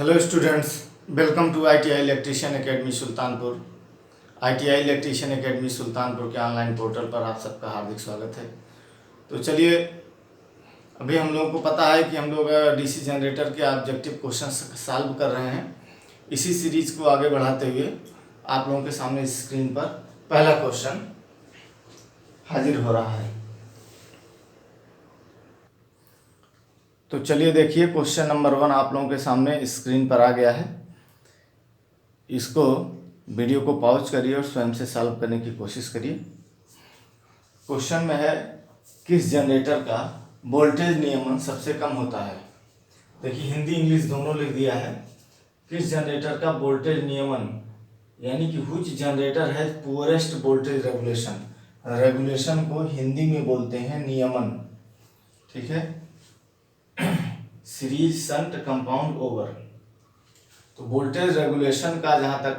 Hello students, welcome to ITI electrician academy Sultanpur. ITI electrician academy Sultanpur के online portal पर आप सबका हार्दिक स्वागत है। तो चलिए, अभी हम लोगों को पता है कि हम लोग DC जनरेटर के ऑब्जेक्टिव क्वेश्चन सॉल्व कर रहे हैं। इसी सीरीज को आगे बढ़ाते हुए आप लोगों के सामने स्क्रीन पर पहला क्वेश्चन हाजिर हो रहा है। तो चलिए देखिए, क्वेश्चन नंबर 1 आप लोगों के सामने स्क्रीन पर आ गया है। इसको वीडियो को पॉज करिए और स्वयं से सॉल्व करने की कोशिश करिए। क्वेश्चन में है, किस जनरेटर का वोल्टेज नियमन सबसे कम होता है। देखिए, हिंदी इंग्लिश दोनों लिख दिया है। किस जनरेटर का वोल्टेज नियमन यानी कि व्हिच जनरेटर है पुअरेस्ट वोल्टेज रेगुलेशन। रेगुलेशन को हिंदी में बोलते हैं नियमन, ठीक है। Series shunt compound over. तो वोल्टेज रेगुलेशन का जहां तक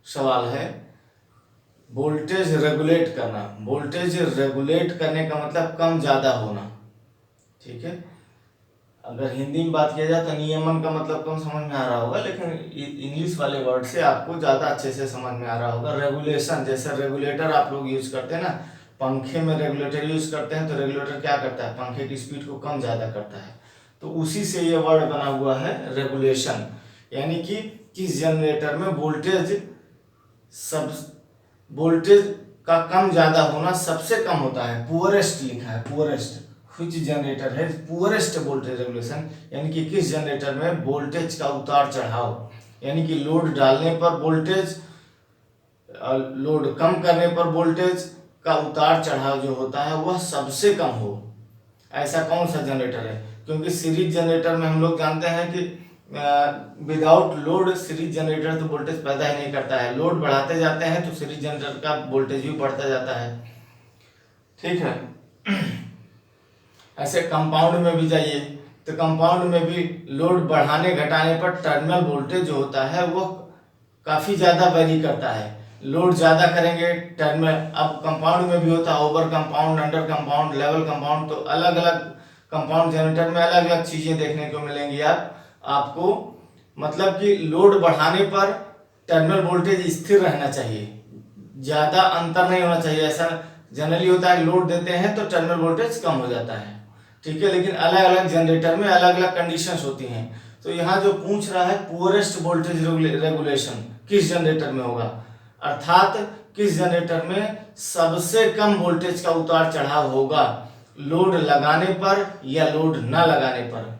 सवाल है, वोल्टेज रेगुलेट करना, वोल्टेज रेगुलेट करने का मतलब कम ज़्यादा होना, ठीक है। अगर हिंदी में बात किया जाए तो नियमन का मतलब कम समझ में आ रहा होगा, लेकिन इंग्लिश वाले वर्ड से आपको ज़्यादा अच्छे से समझ में आ रहा होगा। रेगुलेशन, जैसे रेगुलेटर आप लोग यूज करते हैं ना, पंखे में रेगुलेटर यूज करते हैं, तो रेगुलेटर क्या करता है, पंखे की स्पीड को कम ज़्यादा करता है। तो उसी से ये वर्ड बना हुआ है रेगुलेशन, यानी कि किस जनरेटर में वोल्टेज का कम ज्यादा होना सबसे कम होता है। पुअरेस्ट लिखा है, पुअरेस्ट। व्हिच जनरेटर है पुअरेस्ट वोल्टेज रेगुलेशन, यानी कि किस जनरेटर में वोल्टेज का उतार चढ़ाव, यानी कि लोड डालने पर वोल्टेज, लोड कम करने पर वोल्टेज का उतार चढ़ाव जो होता है वह सबसे कम हो। ऐसा कौन सा जनरेटर है? क्योंकि सीरीज जनरेटर में हम लोग जानते हैं कि विदाउट लोड सीरीज जनरेटर तो वोल्टेज पैदा ही नहीं करता है। लोड बढ़ाते जाते हैं तो सीरीज जनरेटर का वोल्टेज भी बढ़ता जाता है, ठीक है। ऐसे कंपाउंड में भी जाइए तो कंपाउंड में भी लोड बढ़ाने घटाने पर टर्मिनल वोल्टेज जो होता है वो काफ़ी ज़्यादा वेरी करता है। लोड ज़्यादा करेंगे टर्मिनल, अब कंपाउंड में भी होता है over compound, under compound, level compound, तो अलग अलग कंपाउंड जनरेटर में अलग अलग चीज़ें देखने को मिलेंगी आपको। मतलब कि लोड बढ़ाने पर टर्मिनल वोल्टेज स्थिर रहना चाहिए, ज़्यादा अंतर नहीं होना चाहिए। ऐसा जनरली होता है, लोड देते हैं तो टर्मिनल वोल्टेज कम हो जाता है, ठीक है। लेकिन अलग अलग जनरेटर में अलग अलग कंडीशंस होती हैं। तो यहाँ जो पूछ रहा है पुअरेस्ट वोल्टेज रेगुलेशन किस जनरेटर में होगा, अर्थात किस जनरेटर में सबसे कम वोल्टेज का उतार चढ़ाव होगा, लोड लगाने पर या लोड न लगाने पर,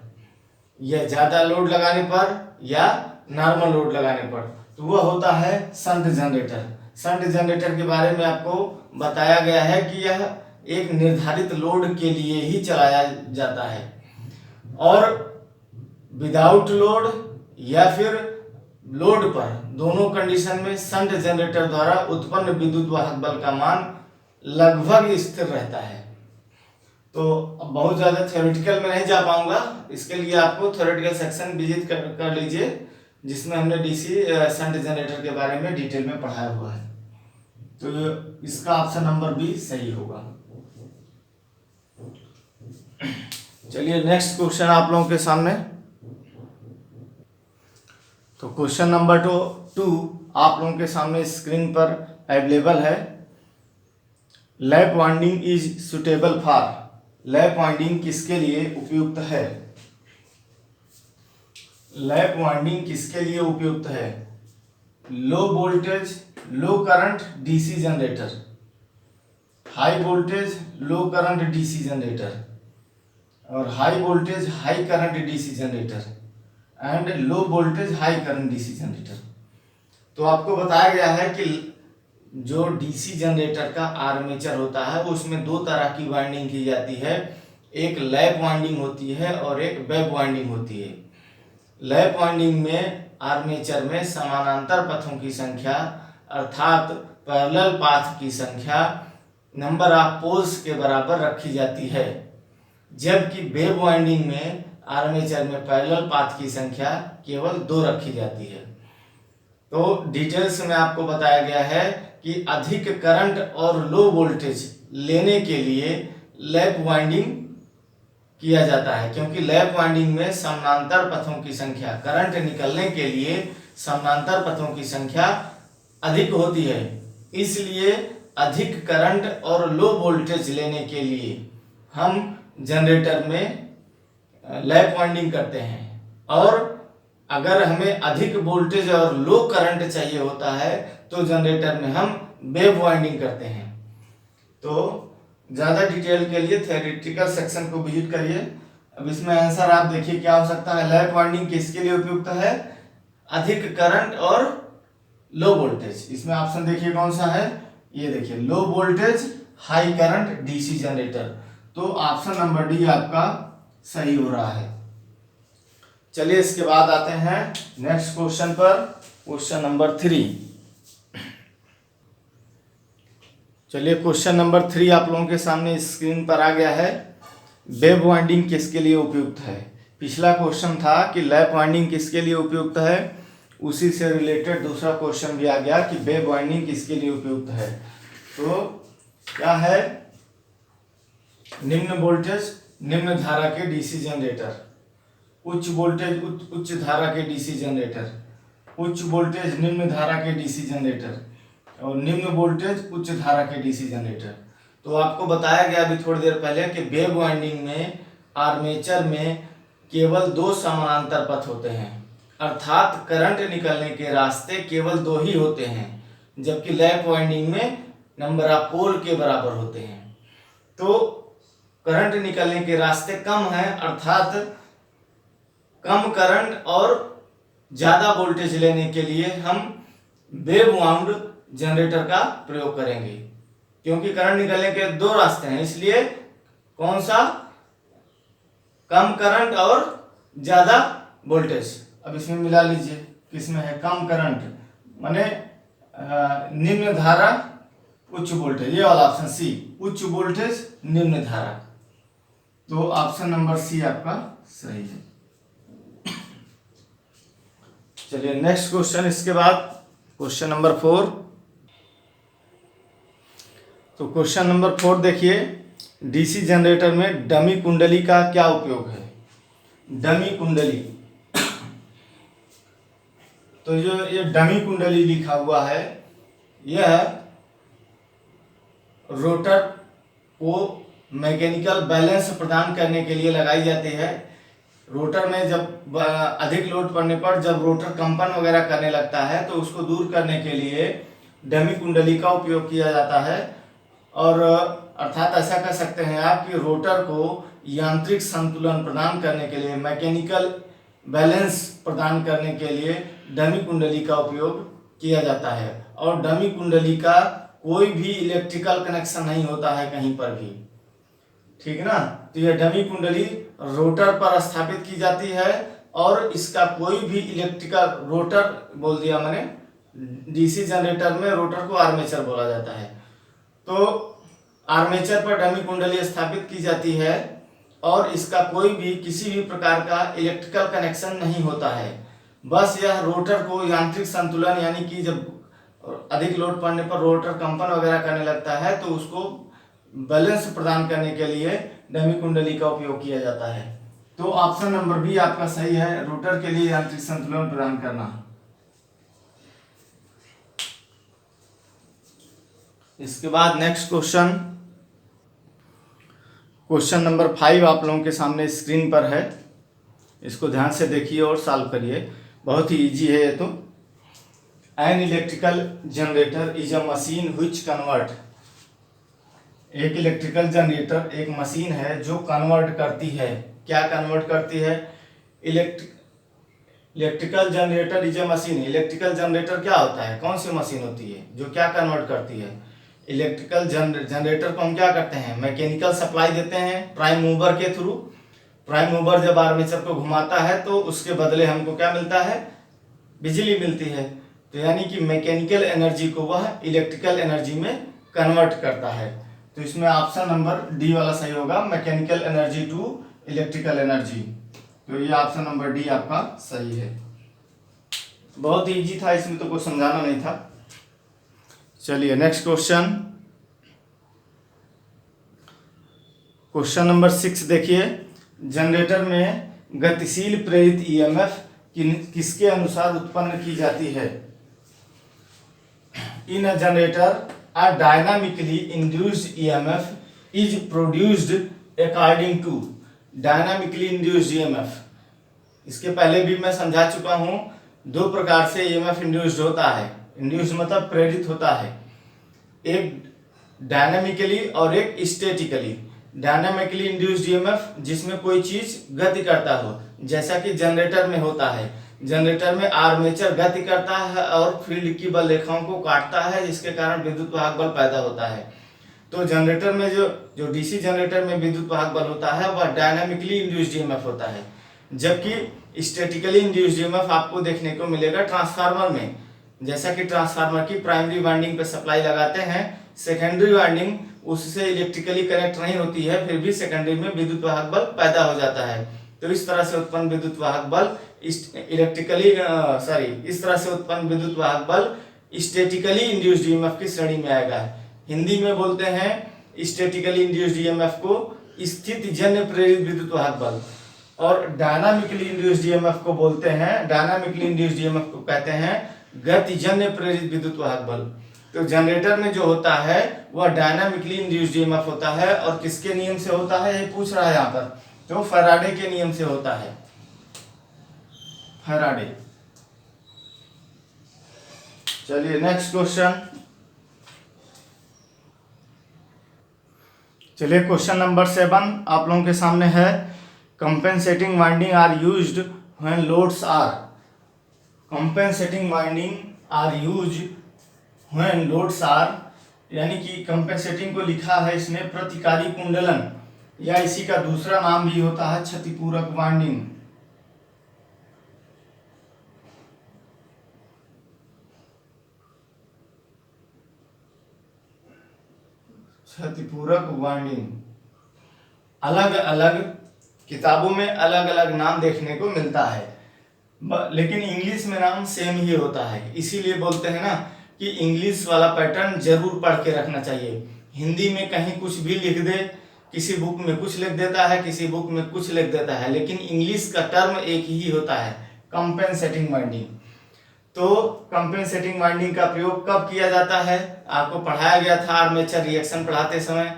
या ज्यादा लोड लगाने पर या नॉर्मल लोड लगाने पर। तो वह होता है शंट जनरेटर। शंट जनरेटर के बारे में आपको बताया गया है कि यह एक निर्धारित लोड के लिए ही चलाया जाता है, और विदाउट लोड या फिर लोड पर, दोनों कंडीशन में शंट जनरेटर द्वारा उत्पन्न विद्युत वाहक बल का मान लगभग स्थिर रहता है। तो अब बहुत ज़्यादा थ्योरेटिकल में नहीं जा पाऊंगा, इसके लिए आपको थ्योरेटिकल सेक्शन विजिट कर लीजिए, जिसमें हमने DC शंट जनरेटर के बारे में डिटेल में पढ़ाया हुआ है। तो इसका ऑप्शन नंबर बी सही होगा। चलिए नेक्स्ट क्वेश्चन आप लोगों के सामने। तो क्वेश्चन नंबर 2 आप लोगों के सामने स्क्रीन पर अवेलेबल है। Lap winding is suitable for. Lap winding किसके लिए उपयुक्त है? लैप वाइंडिंग किसके लिए उपयुक्त है? Low voltage low current DC generator, high voltage low current DC generator, और high voltage high current DC generator, and low voltage high current DC generator. तो आपको बताया गया है कि जो DC जनरेटर का आर्मेचर होता है उसमें दो तरह की वाइंडिंग की जाती है, एक लैप वाइंडिंग होती है और एक वेब वाइंडिंग होती है। लैप वाइंडिंग में आर्मेचर में समानांतर पथों की संख्या अर्थात पैरेलल पाथ की संख्या नंबर ऑफ पोल्स के बराबर रखी जाती है, जबकि वेब वाइंडिंग में आर्मेचर में पैरेलल पाथ की संख्या केवल 2 रखी जाती है। तो डिटेल्स में आपको बताया गया है कि अधिक करंट और लो वोल्टेज लेने के लिए लैप वाइंडिंग किया जाता है, क्योंकि लैप वाइंडिंग में समानांतर पथों की संख्या, करंट निकलने के लिए समानांतर पथों की संख्या अधिक होती है। इसलिए अधिक करंट और लो वोल्टेज लेने के लिए हम जनरेटर में लैप वाइंडिंग करते हैं, और अगर हमें अधिक वोल्टेज और लो करंट चाहिए होता है तो जनरेटर में हम वेव वाइंडिंग करते हैं। तो ज़्यादा डिटेल के लिए थ्योरेटिकल सेक्शन को विजिट करिए। अब इसमें आंसर आप देखिए क्या हो सकता है। लैप वाइंडिंग किसके लिए उपयुक्त है? अधिक करंट और लो वोल्टेज। इसमें ऑप्शन देखिए कौन सा है, ये देखिए लो voltage high current DC generator. तो ऑप्शन नंबर डी आपका सही हो रहा है। चलिए इसके बाद आते हैं नेक्स्ट क्वेश्चन पर, क्वेश्चन नंबर 3। चलिए क्वेश्चन नंबर 3 आप लोगों के सामने स्क्रीन पर आ गया है। वेव वाइंडिंग किसके लिए उपयुक्त है? पिछला क्वेश्चन था कि लैप वाइंडिंग किसके लिए उपयुक्त है, उसी से रिलेटेड दूसरा क्वेश्चन भी आ गया कि वेव वाइंडिंग किसके लिए उपयुक्त है। तो क्या है? निम्न वोल्टेज निम्न धारा के डीसी जनरेटर, उच्च वोल्टेज उच्च धारा के डीसी जनरेटर, उच्च वोल्टेज निम्न धारा के डीसी जनरेटर, और निम्न वोल्टेज उच्च धारा के डीसी जनरेटर। तो आपको बताया गया अभी थोड़ी देर पहले कि वेव वाइंडिंग में आर्मेचर में केवल 2 समानांतर पथ होते हैं, अर्थात करंट निकलने के रास्ते केवल 2 ही होते हैं, जबकि लैप वाइंडिंग में नंबर ऑफ पोल के बराबर होते हैं। तो करंट निकलने के रास्ते कम हैं, अर्थात कम करंट और ज़्यादा वोल्टेज लेने के लिए हम वेव वाउंड जनरेटर का प्रयोग करेंगे, क्योंकि करंट निकलने के 2 रास्ते हैं। इसलिए कौन सा? कम करंट और ज़्यादा वोल्टेज। अब इसमें मिला लीजिए, किसमें है कम करंट, माने निम्न धारा उच्च वोल्टेज, ये वाला ऑप्शन सी, उच्च वोल्टेज निम्न धारा। तो ऑप्शन नंबर सी आपका सही है। चलिए नेक्स्ट क्वेश्चन, इसके बाद क्वेश्चन नंबर 4। तो क्वेश्चन नंबर 4 देखिए, डीसी जनरेटर में डमी कुंडली का क्या उपयोग है? डमी कुंडली, तो जो ये डमी कुंडली लिखा हुआ है, यह रोटर को मैकेनिकल बैलेंस प्रदान करने के लिए लगाई जाती है। रोटर में जब अधिक लोड पड़ने पर जब रोटर कंपन वगैरह करने लगता है तो उसको दूर करने के लिए डमी कुंडली का उपयोग किया जाता है। और अर्थात ऐसा कह सकते हैं आप कि रोटर को यांत्रिक संतुलन प्रदान करने के लिए, मैकेनिकल बैलेंस प्रदान करने के लिए डमी कुंडली का उपयोग किया जाता है। और डमी कुंडली का कोई भी इलेक्ट्रिकल कनेक्शन नहीं होता है कहीं पर भी, ठीक है ना। तो यह डमी कुंडली रोटर पर स्थापित की जाती है, और इसका कोई भी इलेक्ट्रिकल, रोटर बोल दिया मैंने, डीसी जनरेटर में रोटर को आर्मेचर बोला जाता है। तो आर्मेचर पर डमी कुंडली स्थापित की जाती है, और इसका कोई भी किसी भी प्रकार का इलेक्ट्रिकल कनेक्शन नहीं होता है। बस यह रोटर को यांत्रिक संतुलन, यानी कि जब अधिक लोड पड़ने पर रोटर कंपन वगैरह करने लगता है तो उसको बैलेंस प्रदान करने के लिए डमी कुंडली का उपयोग किया जाता है। तो ऑप्शन नंबर बी आपका सही है, रोटर के लिए यांत्रिक संतुलन प्रदान करना। इसके बाद नेक्स्ट क्वेश्चन, क्वेश्चन नंबर 5 आप लोगों के सामने स्क्रीन पर है। इसको ध्यान से देखिए और सॉल्व करिए, बहुत ही इजी है ये तो। An electrical generator is a machine which convert, एक इलेक्ट्रिकल जनरेटर एक मशीन है जो कन्वर्ट करती है। क्या कन्वर्ट करती है? Electrical generator is a machine. Electrical generator क्या होता है? कौन सी मशीन होती है जो क्या कन्वर्ट करती है? इलेक्ट्रिकल जनरेटर को हम क्या करते हैं? मैकेनिकल सप्लाई देते हैं प्राइम मूवर के थ्रू। प्राइम मूवर जब आर्मेचर को घुमाता है तो उसके बदले हमको क्या मिलता है? बिजली मिलती है। तो यानी कि मैकेनिकल एनर्जी को वह इलेक्ट्रिकल एनर्जी में कन्वर्ट करता है। तो इसमें ऑप्शन नंबर डी वाला सही होगा, mechanical energy to electrical energy. तो ये ऑप्शन नंबर डी आपका सही है। बहुत इजी था, इसमें तो कुछ समझाना नहीं था। चलिए नेक्स्ट क्वेश्चन, क्वेश्चन नंबर 6 देखिए, जनरेटर में गतिशील प्रेरित ईएमएफ किसके अनुसार उत्पन्न की जाती है? In a generator a dynamically induced EMF is produced according to dynamically induced EMF. इसके पहले भी मैं समझा चुका हूं, दो प्रकार से ईएमएफ इंड्यूस्ड होता है। इंड्यूस्ड मतलब प्रेरित होता है, एक डायनामिकली और एक स्टैटिकली। डायनामिकली इंड्यूस्ड ईएमएफ जिसमें कोई चीज गति करता हो, जैसा कि जनरेटर में होता है। जनरेटर में आर्मेचर गति करता है और फील्ड की बल रेखाओं को काटता है, जिसके कारण विद्युत वाहक बल पैदा होता है। तो जनरेटर में जो डीसी जनरेटर में विद्युत वाहक बल होता है वह डायनामिकली इंड्यूस्ड ईएमएफ होता है, जबकि स्टैटिकली इंड्यूस्ड ईएमएफ आपको देखने को मिलेगा ट्रांसफार्मर में। जैसा कि ट्रांसफार्मर की प्राइमरी वाइंडिंग पे सप्लाई लगाते हैं, सेकेंडरी वाइंडिंग उससे इलेक्ट्रिकली कनेक्ट नहीं होती है, फिर भी सेकेंडरी में विद्युत वाहक बल पैदा हो जाता है। तो इस तरह से उत्पन्न विद्युत वाहक बल इस तरह से उत्पन्न विद्युत वाहक बल स्टैटिकली इंड्यूस्ड ईएमएफ की श्रेणी में आएगा। हिंदी में बोलते हैं स्टैटिकली इंड्यूस्ड ईएमएफ को स्थितिजन्य प्रेरित विद्युत वाहक बल, और डायनामिकली इंड्यूस्ड ईएमएफ को बोलते हैं, डायनामिकली इंड्यूस्ड ईएमएफ को कहते हैं गतिजन्य प्रेरित विद्युत वाहक बल। तो जनरेटर में जो होता है वह डायनामिकली इंड्यूस्ड ईएमएफ होता है, और किसके नियम से होता है ये पूछ रहा है यहाँ पर, तो फैराडे के नियम से होता है। फैराडे। चलिए नेक्स्ट क्वेश्चन। चलिए क्वेश्चन नंबर 7 आप लोगों के सामने है। Compensating winding are used when loads are. Compensating winding are used when loads are, यानी कि कंपेंसेटिंग को लिखा है इसमें प्रतिकारी कुंडलन, या इसी का दूसरा नाम भी होता है क्षतिपूरक वाइंडिंग। क्षतिपूरक वाइंडिंग अलग अलग किताबों में अलग अलग नाम देखने को मिलता है, लेकिन इंग्लिश में नाम सेम ही होता है। इसीलिए बोलते हैं ना कि इंग्लिश वाला पैटर्न जरूर पढ़ के रखना चाहिए। हिंदी में कहीं कुछ भी लिख दे, किसी बुक में कुछ लिख देता है, किसी बुक में कुछ लिख देता है, लेकिन इंग्लिश का टर्म एक ही होता है, कंपेंसेटिंग वाइंडिंग। तो कंपेंसेटिंग वाइंडिंग का प्रयोग कब किया जाता है? आपको पढ़ाया गया था आर्मेचर रिएक्शन पढ़ाते समय,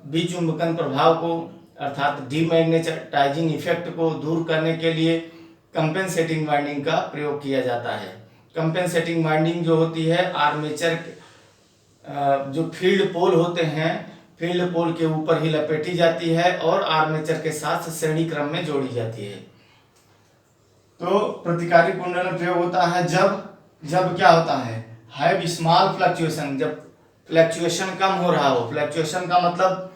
विचुंबकन प्रभाव को अर्थात डीमैग्नेटाइजिंग इफेक्ट को दूर करने के लिए कंपेंसेटिंग वाइंडिंग का प्रयोग किया जाता है। कंपेंसेटिंग वाइंडिंग जो होती है आर्मेचर जो फील्ड पोल होते हैं, फील्ड पोल के ऊपर ही लपेटी जाती है और आर्मेचर के साथ श्रेणी क्रम में जोड़ी जाती है। तो प्रतिकारी कुंडलन प्रयोग होता है जब क्या होता है, हैव स्मॉल फ्लक्चुएशन, जब फ्लक्चुएशन कम हो रहा हो। फ्लक्चुएशन का मतलब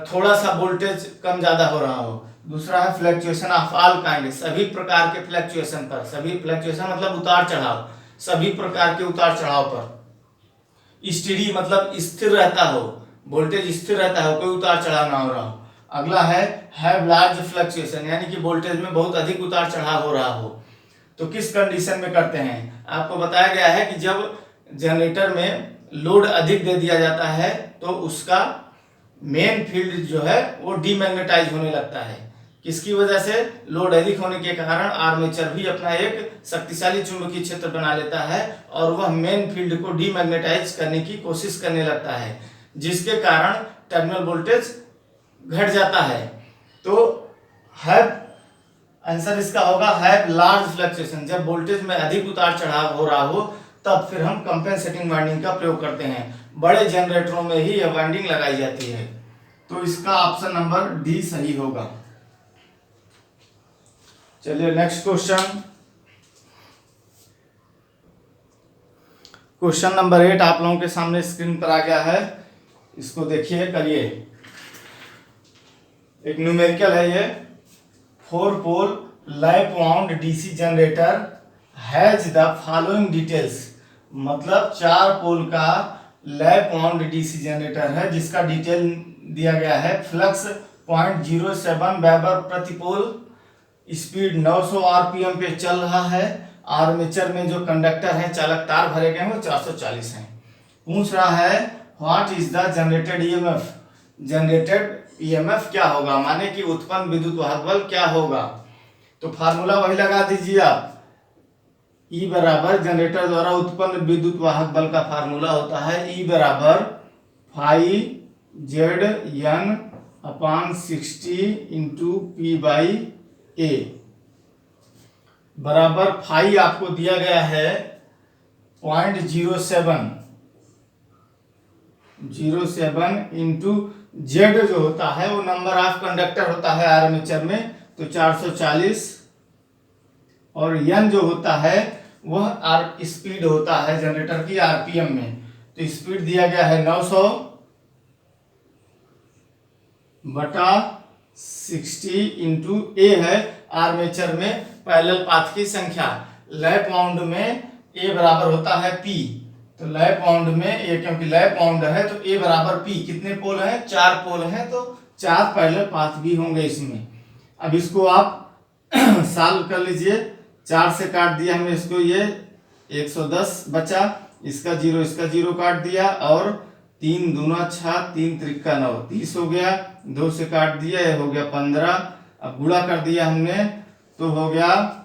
थोड़ा सा वोल्टेज कम ज्यादा हो रहा हो। दूसरा है फ्लक्चुएशन ऑफ ऑल काइंड, सभी प्रकार के फ्लक्चुएशन पर, सभी फ्लक्चुएशन मतलब उतार चढ़ाव, सभी प्रकार के उतार चढ़ाव पर। स्टेडी मतलब स्थिर रहता हो, वोल्टेज स्थिर रहता हो, कोई उतार चढ़ाव ना हो रहा हो। अगला है हैव लार्ज फ्लक्चुएशन, यानी कि वोल्टेज में बहुत अधिक उतार चढ़ाव हो रहा हो। तो किस कंडीशन में करते हैं? आपको बताया गया है कि जब जनरेटर में लोड अधिक दे दिया जाता है तो उसका मेन फील्ड जो है वो डीमैग्नेटाइज होने लगता है। किसकी वजह से? लोड अधिक होने के कारण आर्मेचर भी अपना एक शक्तिशाली चुंबकीय क्षेत्र बना लेता है और वह मेन फील्ड को डीमैग्नेटाइज करने की कोशिश करने लगता है, जिसके कारण टर्मिनल वोल्टेज घट जाता है। तो हैव आंसर इसका होगा हैव लार्ज फ्लक्चुएशन। जब वोल्टेज में अधिक उतार चढ़ाव हो रहा हो तब फिर हम कंपेंसेटिंग वाइंडिंग का प्रयोग करते हैं। बड़े जनरेटरों में ही यह वाइंडिंग लगाई जाती है। तो इसका ऑप्शन नंबर डी सही होगा। चलिए नेक्स्ट क्वेश्चन। क्वेश्चन नंबर 8 आप लोगों के सामने स्क्रीन पर आ गया है, इसको देखिए, करिए। एक न्यूमेरिकल है ये। 4 pole lap wound DC generator has the following details, मतलब 4 पोल का लैप वाउंड डीसी जनरेटर है जिसका डिटेल दिया गया है। फ्लक्स 0.07 वेबर प्रति पोल, स्पीड 900 आरपीएम पे चल रहा है। आर्मेचर में जो कंडक्टर है, चालक तार भरे गए हैं, वो 440 हैं। पूछ रहा है what is the generated EMF, generated EMF क्या होगा, माने कि उत्पन्न विद्युत वाहक बल क्या होगा। तो फार्मूला वही लगा दीजिए आप, E बराबर जनरेटर द्वारा उत्पन्न विद्युत वाहक बल का फार्मूला होता है E बराबर phi Z N upon 60 into P by A बराबर फाई आपको दिया गया है 0.07 इंटू जेड जो होता है वो नंबर ऑफ कंडक्टर होता है आर्मेचर में, तो 440, और एन जो होता है वह आर स्पीड होता है जनरेटर की आरपीएम में। तो स्पीड दिया गया है 900 बटा 60 इंटू ए है आर्मेचर में पैरेलल पाथ की संख्या। लैप वाउंड में ए बराबर होता है पी, तो लैप वाउंड में ये क्योंकि लैप वाउंड है तो ए बराबर पी, कितने पोल हैं, 4 पोल हैं, तो 4 पैरेलल पाथ भी होंगे इसमें। अब इसको आप सॉल्व कर लीजिए, 4 से काट दिया हमने इसको, ये 110 बचा, इसका 0 काट दिया, और 3 दूना 6 3 त्रिका 9 30 हो गया, 2 से काट दिया, ये हो गया 15। अब गुणा कर दिया हमने तो हो गया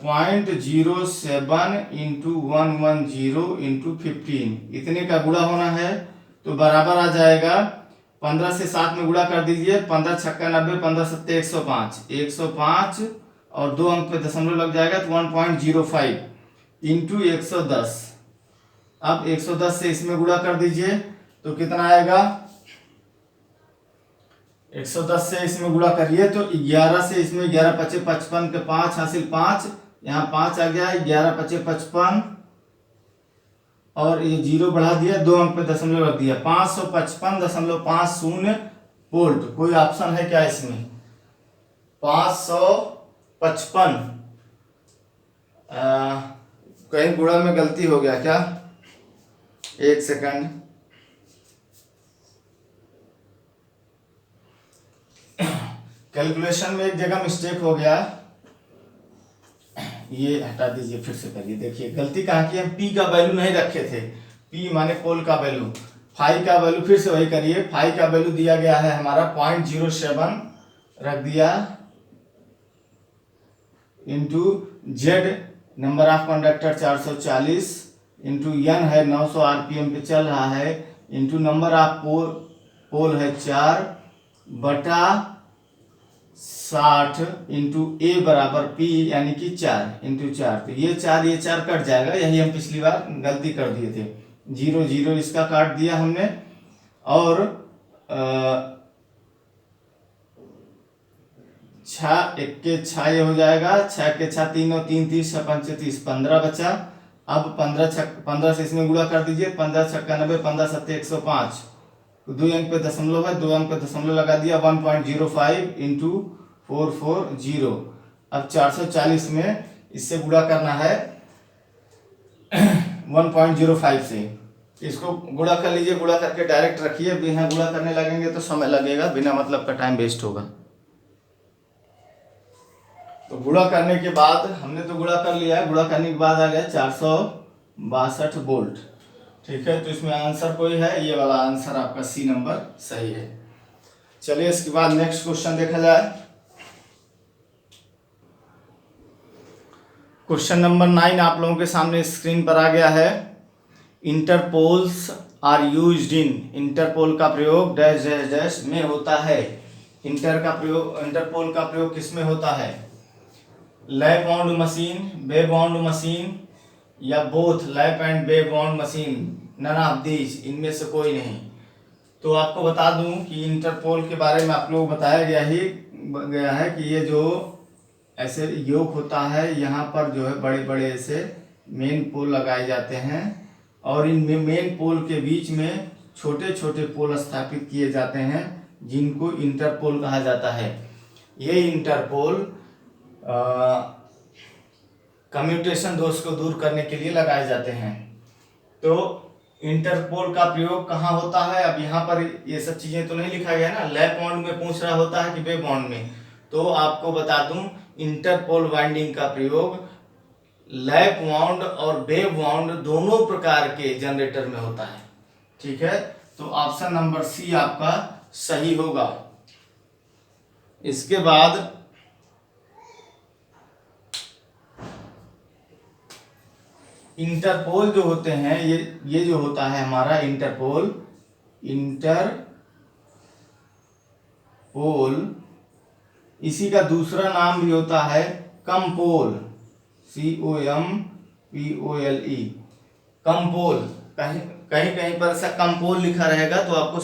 0.07 इंटू 110 इंटू 15, इतने का गुणा होना है, तो बराबर आ जाएगा 15 से 7 में गुणा कर दीजिए, 15 छक्का 90, 15 सत्ते 105 और 2 अंक पे दशमलव लग जाएगा, तो 1.05 इंटू 110। अब 110 से इसमें गुणा कर दीजिए तो कितना आएगा, 110 से इसमें गुणा करिए तो 11 से इसमें 11 पचे 55 के 5 हासिल 5, यहाँ 5 आ गया, 11 पचे 55 और ये 0 बढ़ा दिया, 2 अंक पे दशमलव रख दिया, 555.50 वोल्ट। कोई ऑप्शन है क्या इसमें, 555, कहीं गुणा में गलती हो गया क्या, 1 सेकंड, कैलकुलेशन में एक जगह मिस्टेक हो गया, ये हटा दीजिए, फिर से करिए। देखिए गलती कहाँ की, हम पी का वैल्यू नहीं रखे थे, पी माने पोल का वैल्यू, फाई का वैल्यू, फिर से वही करिए, फाई का वैल्यू दिया गया है हमारा 0.07 रख दिया, into Z number of conductor 440 into N है 900 आरपीएम पे चल रहा है, इंटू नंबर ऑफ पोल है 4 बटा 60 इंटू ए बराबर पी यानी कि 4 इंटू 4, तो ये 4 कट जाएगा, यही हम पिछली बार गलती कर दिए थे, 0 इसका काट दिया हमने, और 6 1 के 6 ये हो जाएगा, 6 के 6 3 और 3 30 6 5 30 15 बचा। अब 15 से इसमें गुणा कर दीजिए, 15 छक्का 90, 15 सत्ते 105, 2 अंक पे दशमलव है, 2 अंक पे दशमलव लगा दिया, 1.05 इंटू 440। अब 440 में इससे गुणा करना है 1.05 से, इसको गुणा कर लीजिए, गुणा करके डायरेक्ट रखिए, बिना गुणा करने लगेंगे तो समय लगेगा, बिना मतलब का टाइम वेस्ट होगा। तो गुणा करने के बाद हमने तो गुणा कर लिया है, गुणा करने के बाद आ गया 462 वोल्ट, ठीक है। तो इसमें आंसर कोई है, ये वाला आंसर आपका सी नंबर सही है। चलिए इसके बाद नेक्स्ट क्वेश्चन देखा जाए। क्वेश्चन नंबर 9 आप लोगों के सामने स्क्रीन पर आ गया है। Interpoles are used in, interpole का प्रयोग डैश डैश डैश में होता है। इंटरपोल का प्रयोग किस में होता है, lap wound machine, wave wound machine, या both lap and wave wound machine, none of these, इनमें से कोई नहीं। तो आपको बता दूं कि इंटरपोल के बारे में आप लोग बताया गया है कि ये जो ऐसे योक होता है, यहाँ पर जो है बड़े बड़े ऐसे मेन पोल लगाए जाते हैं, और इन मेन पोल के बीच में छोटे छोटे पोल स्थापित किए जाते हैं, जिनको इंटरपोल कहा जाता है। ये इंटरपोल कम्यूटेशन दोष को दूर करने के लिए लगाए जाते हैं। तो इंटरपोल का प्रयोग कहाँ होता है, अब यहाँ पर ये सब चीजें तो नहीं लिखा गया ना, लैप वाउंड में पूछ रहा होता है कि वेव वाउंड में, तो आपको बता दूं इंटरपोल वाइंडिंग का प्रयोग लैप वाउंड और वेव वाउंड दोनों प्रकार के जनरेटर में होता है, ठीक है। तो ऑप्शन नंबर सी आपका सही होगा। इसके बाद इंटरपोल जो होते हैं, ये जो होता है हमारा इंटरपोल, इसी का दूसरा नाम भी होता है कंपोल, COMPOLE, कंपोल। कहीं कहीं कहीं पर ऐसा कंपोल लिखा रहेगा तो आपको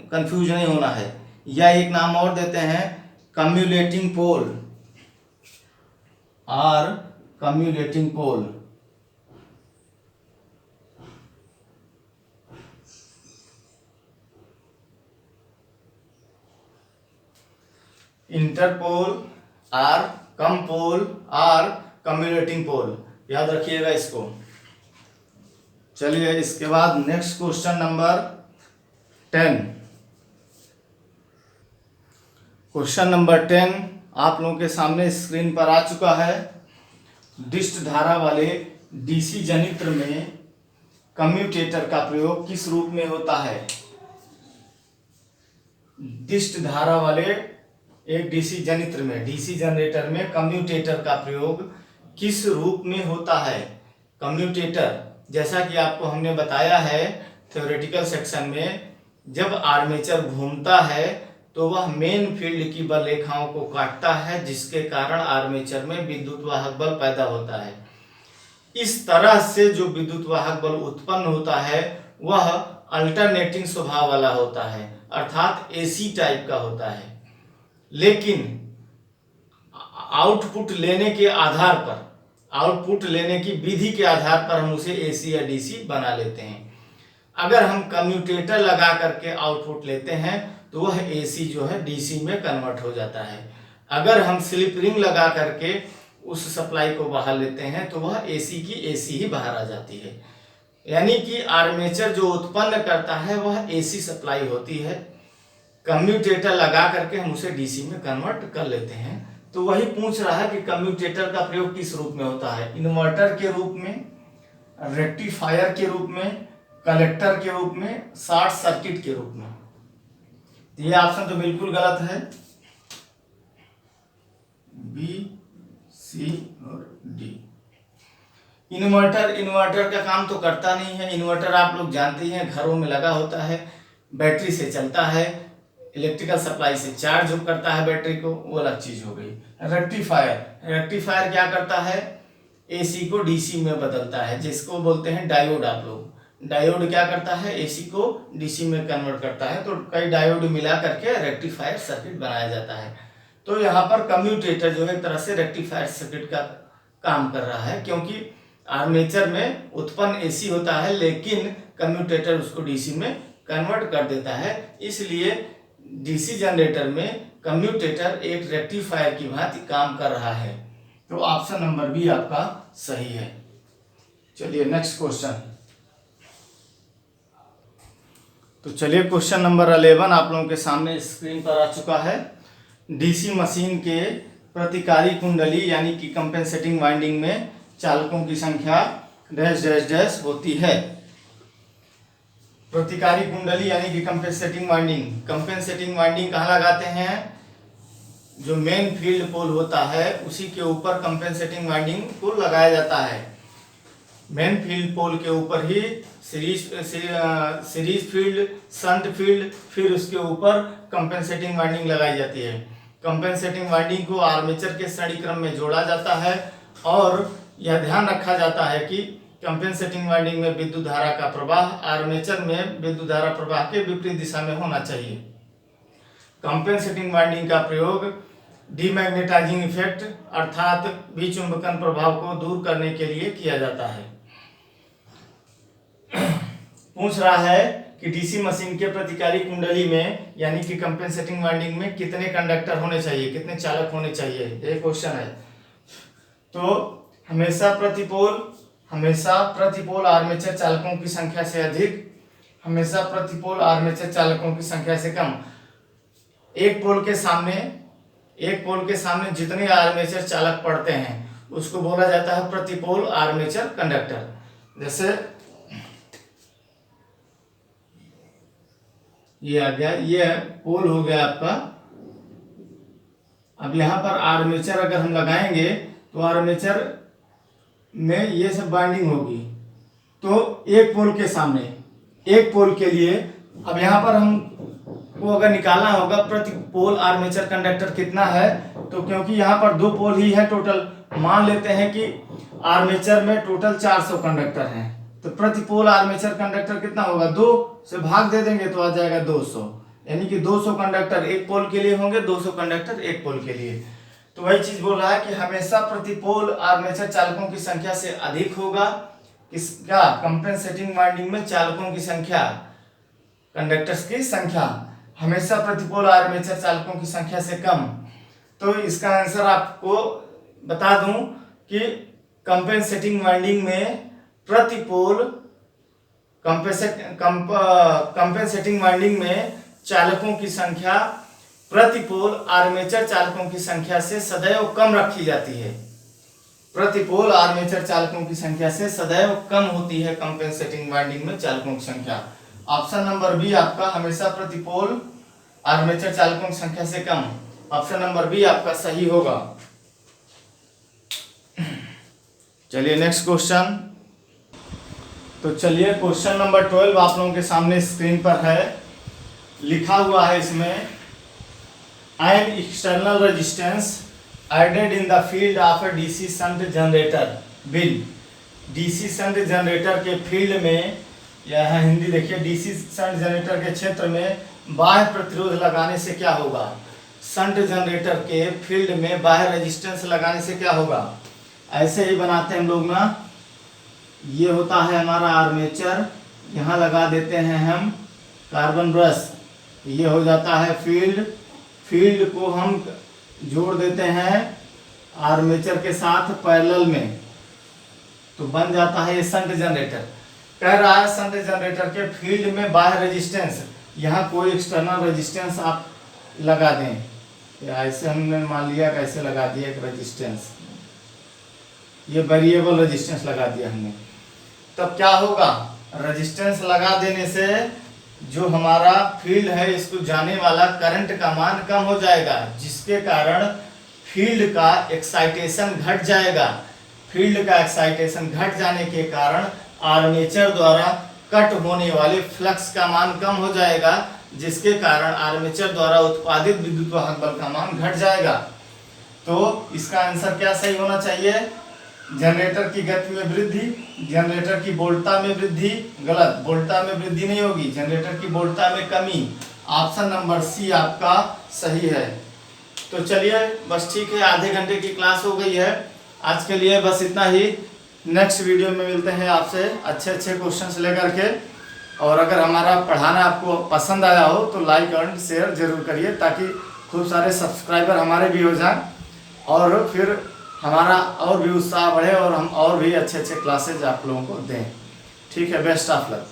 कंफ्यूज नहीं होना है। या एक नाम और देते हैं कम्युलेटिंग पोल और कम्युलेटिंग पोल। इंटरपोल और कंपोल और कम्युलेटिंग पोल, याद रखिएगा इसको। चलिए इसके बाद next question number 10। Question number 10 आप लोगों के सामने स्क्रीन पर आ चुका है। डिस्ट धारा वाले डीसी जनित्र में कम्यूटेटर का प्रयोग किस रूप में होता है? डिस्ट धारा वाले एक डीसी जनित्र में, डीसी जनरेटर में कम्यूटेटर का प्रयोग किस रूप में होता है? कम्यूटेटर, जैसा कि आपको हमने बताया है थ्योरेटिकल सेक्शन में, जब आर्मेचर घूमता है तो वह मेन फील्ड की बल रेखाओं को काटता है, जिसके कारण आर्मेचर में विद्युत वाहक बल पैदा होता है। इस तरह से जो विद्युत वाहक बल उत्पन्न होता है वह अल्टरनेटिंग स्वभाव वाला होता है, अर्थात एसी टाइप का होता है। लेकिन आउटपुट लेने के आधार पर, आउटपुट लेने की विधि के आधार पर हम उसे एसी या डीसी बना लेते हैं। अगर हम कम्यूटेटर लगा करके आउटपुट लेते हैं तो वह एसी जो है डीसी में कन्वर्ट हो जाता है। अगर हम स्लिप रिंग लगा करके उस सप्लाई को बाहर लेते हैं तो वह एसी की एसी ही बाहर आ जाती है। यानी कि आर्मेचर जो उत्पन्न करता है वह एसी सप्लाई होती है, कम्यूटेटर लगा करके हम उसे डीसी में कन्वर्ट कर लेते हैं। तो वही पूछ रहा है कि कम्यूटेटर का प्रयोग किस रूप में होता है? इन्वर्टर के रूप में, रेक्टिफायर के रूप में, कलेक्टर के रूप में, शॉर्ट सर्किट के रूप में। ये ऑप्शन तो बिल्कुल गलत है, बी, सी और डी। इन्वर्टर का काम तो करता नहीं है। इन्वर्टर आप लोग जानते हैं घरों में लगा होता है, बैटरी से चलता है, इलेक्ट्रिकल सप्लाई से चार्ज करता है बैटरी को, वो अलग चीज हो गई। रेक्टिफायर क्या करता है? एसी को डीसी में बदलता है, जिसको बोलते हैं डायोड। आप लोग डायोड क्या करता है? एसी को डीसी में कन्वर्ट करता है। तो कई डायोड मिला करके रेक्टिफायर सर्किट बनाया जाता है। तो यहाँ पर कम्यूटेटर जो है एक तरह से रेक्टिफायर सर्किट का काम कर रहा है, क्योंकि आर्मेचर में उत्पन्न एसी होता है लेकिन कम्यूटेटर उसको डीसी में कन्वर्ट कर देता है। इसलिए डीसी जनरेटर में कम्यूटेटर एक रेक्टिफायर की भांति काम कर रहा है। तो ऑप्शन नंबर बी आपका सही है। चलिए नेक्स्ट क्वेश्चन। तो चलिए क्वेश्चन नंबर 11 आप लोगों के सामने स्क्रीन पर आ चुका है। डीसी मशीन के प्रतिकारी कुंडली यानी कि कंपेंसेटिंग वाइंडिंग में चालकों की संख्या डैश डैश डैश होती है। प्रतिकारी कुंडली यानी कि कंपेंसेटिंग वाइंडिंग कहाँ लगाते हैं? जो मेन फील्ड पोल होता है उसी के ऊपर कंपेंसेटिंग वाइंडिंग को लगाया जाता है। मेन फील्ड पोल के ऊपर ही सीरीज फील्ड, शंट फील्ड, फिर उसके ऊपर कंपेंसेटिंग वाइंडिंग लगाई जाती है। कंपेंसेटिंग वाइंडिंग को आर्मेचर के श्रेणी क्रम में जोड़ा जाता है और यह ध्यान रखा जाता है कि कंपेंसेटिंग वाइंडिंग में विद्युत धारा का प्रवाह आर्मेचर में विद्युत धारा प्रवाह के विपरीत दिशा में होना चाहिए। कंपेंसेटिंग वाइंडिंग का प्रयोग डीमैग्नेटाइजिंग इफेक्ट अर्थात विचुंबकन प्रभाव को दूर करने के लिए किया जाता है। पूछ रहा है कि डीसी मशीन के प्रतिकारी कुंडली में यानी कि कंपेंसेटिंग वाइंडिंग में कितने कंडक्टर होने चाहिए, कितने चालक होने चाहिए, ये क्वेश्चन है। तो हमेशा प्रतिपोल आर्मेचर चालकों की संख्या से अधिक, हमेशा प्रतिपोल आर्मेचर चालकों की संख्या से कम। एक पोल के सामने जितने आर्मेचर चालक पड़ते हैं उसको बोला जाता है प्रतिपोल आर्मेचर कंडक्टर। जैसे ये आ गया, ये पोल हो गया आपका। अब यहाँ पर आर्मेचर अगर हम लगाएंगे तो आर्मेचर में ये सब बाइंडिंग होगी। तो एक पोल के सामने, एक पोल के लिए अब यहाँ पर हम को अगर निकालना होगा प्रति पोल आर्मेचर कंडक्टर कितना है, तो क्योंकि यहाँ पर 2 पोल ही है टोटल, मान लेते हैं कि आर्मेचर में टोटल 400 कंडक्टर हैं, तो प्रति पोल आर्मेचर कंडक्टर कितना होगा, 2 से भाग दे देंगे तो आ जाएगा 200, यानी कि 200 कंडक्टर एक पोल के लिए होंगे, 200 कंडक्टर एक पोल के लिए। तो वही चीज बोल रहा है कि हमेशा प्रति पोल आर्मेचर चालकों की संख्या से अधिक होगा किसका, कंपेंसेटिंग वाइंडिंग में चालकों की संख्या, कंडक्टर्स की संख्या, हमेशा प्रति पोल आर्मेचर चालकों की संख्या से कम। तो इसका आंसर आपको बता दूं कि कंपेंसेटिंग वाइंडिंग में प्रति पोल कंपेंसेटिंग वाइंडिंग में चालकों की संख्या प्रति पोल आर्मेचर चालकों की संख्या से सदैव कम रखी जाती है। प्रति पोल आर्मेचर चालकों की संख्या से सदैव कम होती है कंपेंसेटिंग वाइंडिंग में चालकों की संख्या। ऑप्शन नंबर बी आपका हमेशा प्रति पोल आर्मेचर चालकों की संख्या से कम, ऑप्शन नंबर बी आपका सही होगा। चलिए नेक्स्ट क्वेश्चन। तो चलिए क्वेश्चन नंबर 12 आप लोगों के सामने स्क्रीन पर है, लिखा हुआ है इसमें an external resistance added in the field of a DC shunt generator will, DC shunt generator के फील्ड में, यह हिंदी देखिए, DC शंट जनरेटर के क्षेत्र में बाह्य प्रतिरोध लगाने से क्या होगा, शंट जनरेटर के फील्ड में बाह्य रेजिस्टेंस लगाने से क्या होगा। ऐसे ही बनाते हैं हम लोग ना, ये होता है हमारा आर्मेचर, यहाँ लगा देते हैं हम कार्बन ब्रश, ये हो जाता है फील्ड, फील्ड को हम जोड़ देते हैं आर्मेचर के साथ पैरेलल में, तो बन जाता है ये शंट जनरेटर। कह रहा है शंट जनरेटर के फील्ड में बाह्य रेजिस्टेंस, यहाँ कोई एक्सटर्नल रेजिस्टेंस आप लगा दें, ऐसे हमने मान लिया कैसे लगा दिया एक रेजिस्टेंस, ये वेरिएबल रेजिस्टेंस लगा दिया हमने। तब क्या होगा, रेजिस्टेंस लगा देने से जो हमारा फील्ड है इसको जाने वाला करंट का मान कम हो जाएगा, जिसके कारण फील्ड का एक्साइटेशन घट जाएगा। फील्ड का एक्साइटेशन घट जाने के कारण आर्मेचर द्वारा कट होने वाले फ्लक्स का मान कम हो जाएगा, जिसके कारण आर्मेचर द्वारा उत्पादित विद्युत वाहक बल का मान घट जाएगा। तो इसका आंसर क्या सही होना चाहिए, जनरेटर की गति में वृद्धि, जनरेटर की वोल्टता में वृद्धि, गलत, वोल्टता में वृद्धि नहीं होगी, जनरेटर की वोल्टता में कमी, ऑप्शन नंबर सी आपका सही है। तो चलिए बस ठीक है, आधे घंटे की क्लास हो गई है, आज के लिए बस इतना ही। नेक्स्ट वीडियो में मिलते हैं आपसे अच्छे अच्छे क्वेश्चंस लेकर के, और अगर हमारा पढ़ाना आपको पसंद आया हो तो लाइक एंड शेयर जरूर करिए, ताकि खूब सारे सब्सक्राइबर हमारे भी हो जाएं, और फिर हमारा और भी उत्साह बढ़े और हम और भी अच्छे अच्छे क्लासेज आप लोगों को दें। ठीक है, बेस्ट ऑफ लक।